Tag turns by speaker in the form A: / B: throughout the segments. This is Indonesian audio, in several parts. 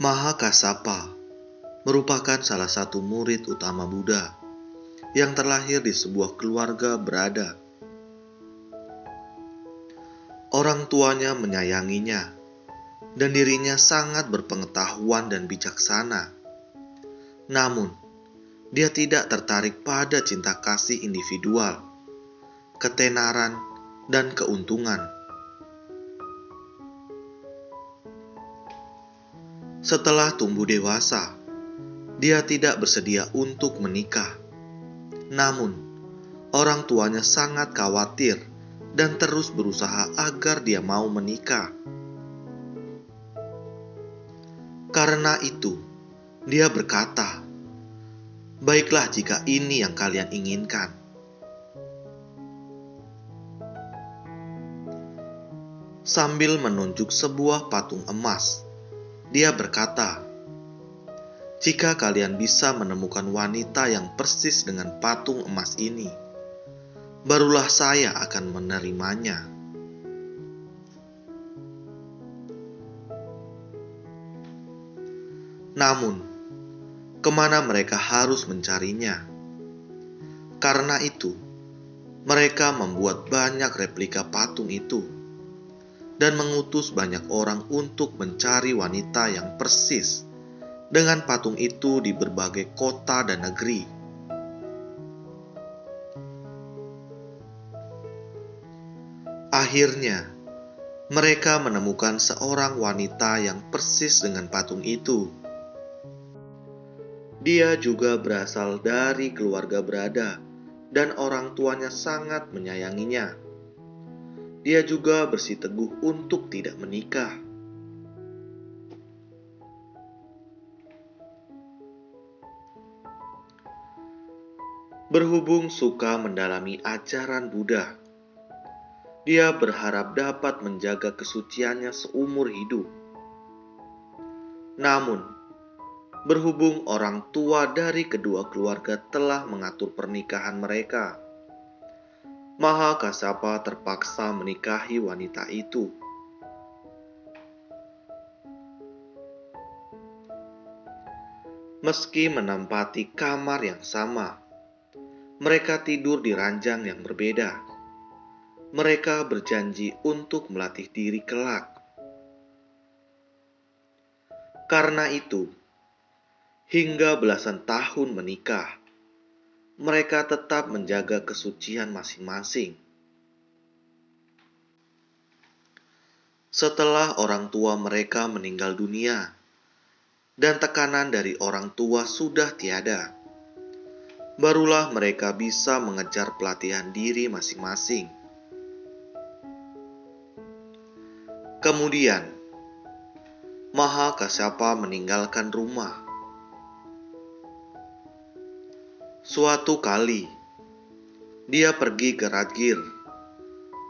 A: Mahakasapa merupakan salah satu murid utama Buddha yang terlahir di sebuah keluarga berada. Orang tuanya menyayanginya dan dirinya sangat berpengetahuan dan bijaksana. Namun, dia tidak tertarik pada cinta kasih individual, ketenaran, dan keuntungan. Setelah tumbuh dewasa, dia tidak bersedia untuk menikah. Namun, orang tuanya sangat khawatir dan terus berusaha agar dia mau menikah. Karena itu, dia berkata, "Baiklah jika ini yang kalian inginkan." Sambil menunjuk sebuah patung emas, dia berkata, "Jika kalian bisa menemukan wanita yang persis dengan patung emas ini, barulah saya akan menerimanya." Namun, kemana mereka harus mencarinya? Karena itu, mereka membuat banyak replika patung itu dan mengutus banyak orang untuk mencari wanita yang persis dengan patung itu di berbagai kota dan negeri. Akhirnya, mereka menemukan seorang wanita yang persis dengan patung itu. Dia juga berasal dari keluarga berada dan orang tuanya sangat menyayanginya. Dia juga bersiteguh untuk tidak menikah. Berhubung suka mendalami ajaran Buddha, dia berharap dapat menjaga kesuciannya seumur hidup. Namun, berhubung orang tua dari kedua keluarga telah mengatur pernikahan mereka, Mahakasapa terpaksa menikahi wanita itu. Meski menempati kamar yang sama, mereka tidur di ranjang yang berbeda. Mereka berjanji untuk melatih diri kelak. Karena itu, hingga belasan tahun menikah, mereka tetap menjaga kesucian masing-masing. Setelah orang tua mereka meninggal dunia, dan tekanan dari orang tua sudah tiada, barulah mereka bisa mengejar pelatihan diri masing-masing. Kemudian, Mahakasapa meninggalkan rumah. Suatu kali, dia pergi ke Rajgir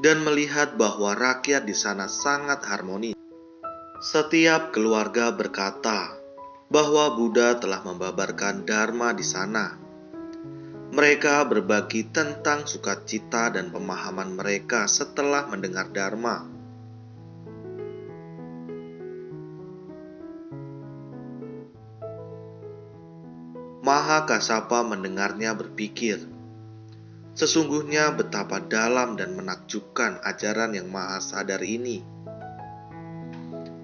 A: dan melihat bahwa rakyat di sana sangat harmonis. Setiap keluarga berkata bahwa Buddha telah membabarkan Dharma di sana. Mereka berbagi tentang sukacita dan pemahaman mereka setelah mendengar Dharma. Mahakasapa mendengarnya berpikir, sesungguhnya betapa dalam dan menakjubkan ajaran yang maha sadar ini.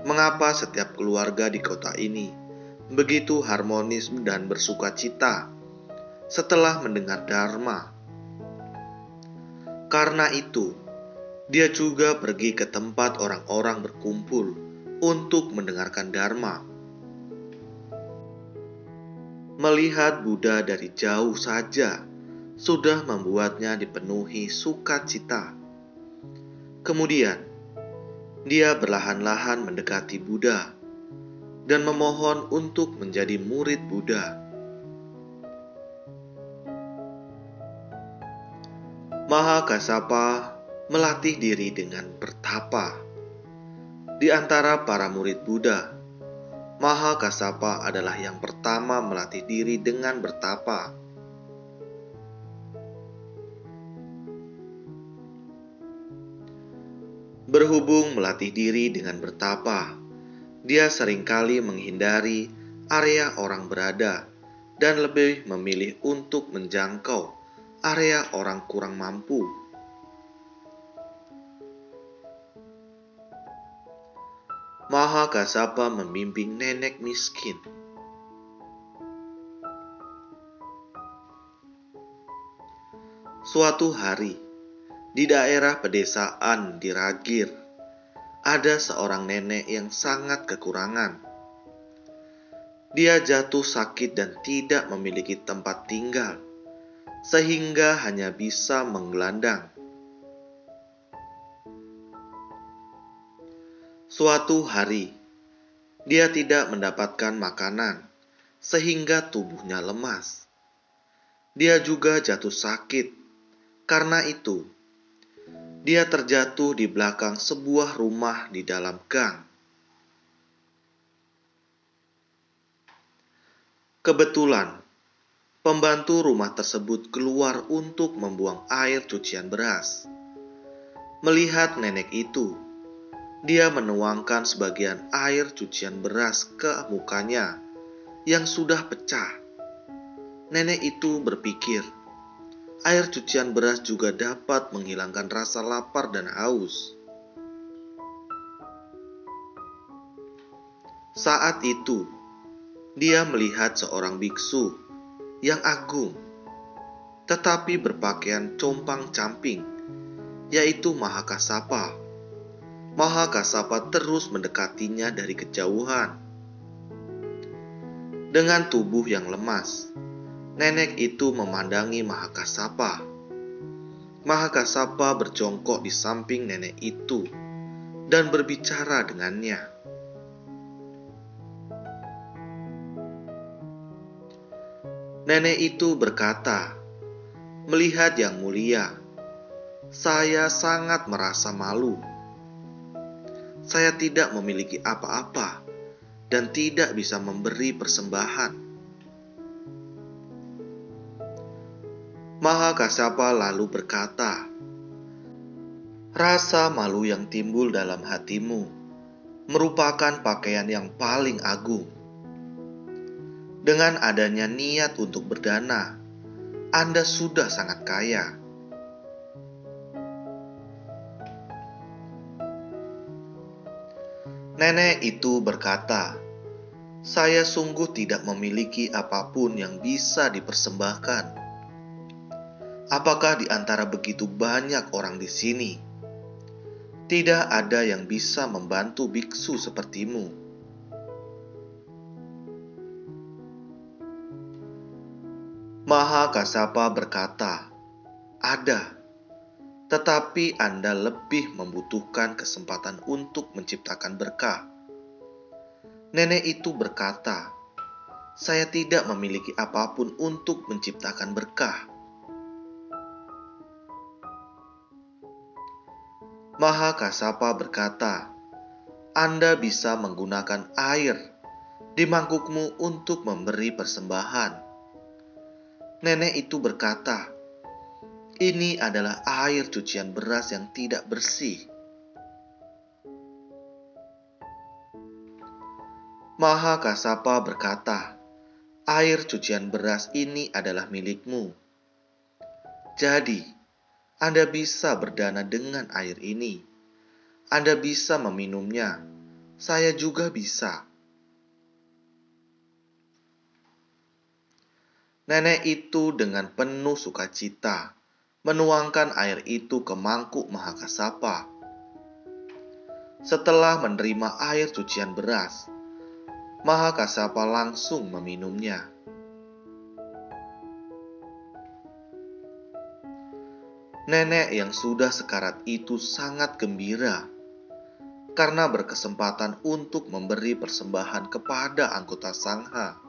A: Mengapa setiap keluarga di kota ini begitu harmonis dan bersukacita setelah mendengar Dharma? Karena itu, dia juga pergi ke tempat orang-orang berkumpul untuk mendengarkan Dharma. Melihat Buddha dari jauh saja sudah membuatnya dipenuhi sukacita. Kemudian, dia perlahan-lahan mendekati Buddha dan memohon untuk menjadi murid Buddha. Mahakasapa melatih diri dengan bertapa. Di antara para murid Buddha, Mahakasapa adalah yang pertama melatih diri dengan bertapa. Berhubung melatih diri dengan bertapa, Dia seringkali menghindari area orang berada dan lebih memilih untuk menjangkau area orang kurang mampu. Mahakasapa membimbing nenek miskin. Suatu hari, di daerah pedesaan di Ragir, ada seorang nenek yang sangat kekurangan. Dia jatuh sakit dan tidak memiliki tempat tinggal, sehingga hanya bisa menggelandang. Suatu hari, dia tidak mendapatkan makanan, sehingga tubuhnya lemas. Dia juga jatuh sakit. Karena itu, dia terjatuh di belakang sebuah rumah di dalam gang. Kebetulan, pembantu rumah tersebut keluar untuk membuang air cucian beras. Melihat nenek itu, dia menuangkan sebagian air cucian beras ke mukanya yang sudah pecah. Nenek itu berpikir, air cucian beras juga dapat menghilangkan rasa lapar dan haus. Saat itu, dia melihat seorang biksu yang agung, tetapi berpakaian compang-camping, yaitu Mahakasapa. Mahakasapa terus mendekatinya dari kejauhan. Dengan tubuh yang lemas, nenek itu memandangi Mahakasapa. Mahakasapa berjongkok di samping nenek itu dan berbicara dengannya. Nenek itu berkata, "Melihat Yang Mulia, saya sangat merasa malu. Saya tidak memiliki apa-apa dan tidak bisa memberi persembahan." Mahakasapa lalu berkata, "Rasa malu yang timbul dalam hatimu merupakan pakaian yang paling agung. Dengan adanya niat untuk berdana, Anda sudah sangat kaya." Nenek itu berkata, "Saya sungguh tidak memiliki apapun yang bisa dipersembahkan. Apakah di antara begitu banyak orang di sini, tidak ada yang bisa membantu biksu sepertimu?" Mahakasapa berkata, "Ada, tetapi Anda lebih membutuhkan kesempatan untuk menciptakan berkah." Nenek itu berkata, "Saya tidak memiliki apapun untuk menciptakan berkah." Mahakasapa berkata, "Anda bisa menggunakan air di mangkukmu untuk memberi persembahan." Nenek itu berkata, "Ini adalah air cucian beras yang tidak bersih." Mahakasapa berkata, "Air cucian beras ini adalah milikmu. Jadi, Anda bisa berdana dengan air ini. Anda bisa meminumnya. Saya juga bisa." Nenek itu dengan penuh sukacita menuangkan air itu ke mangkuk Mahakasapa. Setelah menerima air cucian beras, Mahakasapa langsung meminumnya. Nenek yang sudah sekarat itu sangat gembira karena berkesempatan untuk memberi persembahan kepada anggota sangha.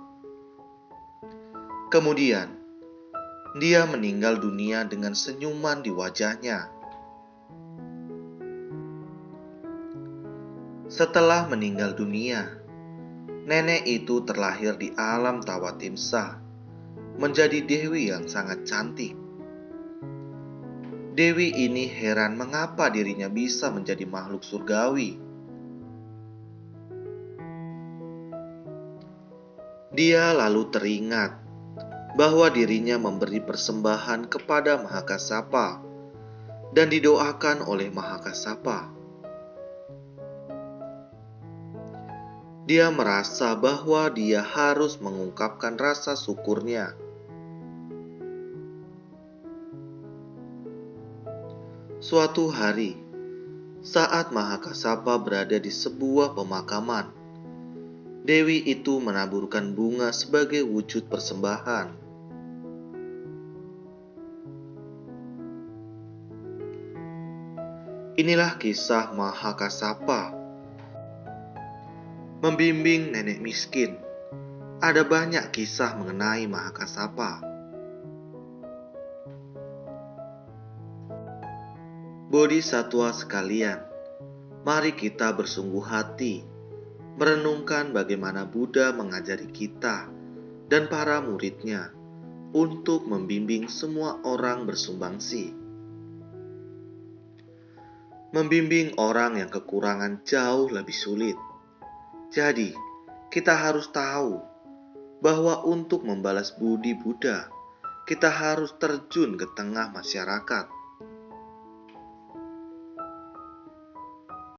A: Kemudian, dia meninggal dunia dengan senyuman di wajahnya. Setelah meninggal dunia, nenek itu terlahir di alam Tawatimsa, menjadi dewi yang sangat cantik. Dewi ini heran mengapa dirinya bisa menjadi makhluk surgawi. Dia lalu teringat bahwa dirinya memberi persembahan kepada Mahakasapa dan didoakan oleh Mahakasapa. Dia merasa bahwa dia harus mengungkapkan rasa syukurnya. Suatu hari, saat Mahakasapa berada di sebuah pemakaman, Dewi itu menaburkan bunga sebagai wujud persembahan. Inilah kisah Mahakasapa membimbing nenek miskin. Ada banyak kisah mengenai Mahakasapa. Bodhisatwa sekalian, mari kita bersungguh hati merenungkan bagaimana Buddha mengajari kita dan para muridnya untuk membimbing semua orang bersumbangsi. Membimbing orang yang kekurangan jauh lebih sulit. Jadi, kita harus tahu bahwa untuk membalas budi Buddha, kita harus terjun ke tengah masyarakat.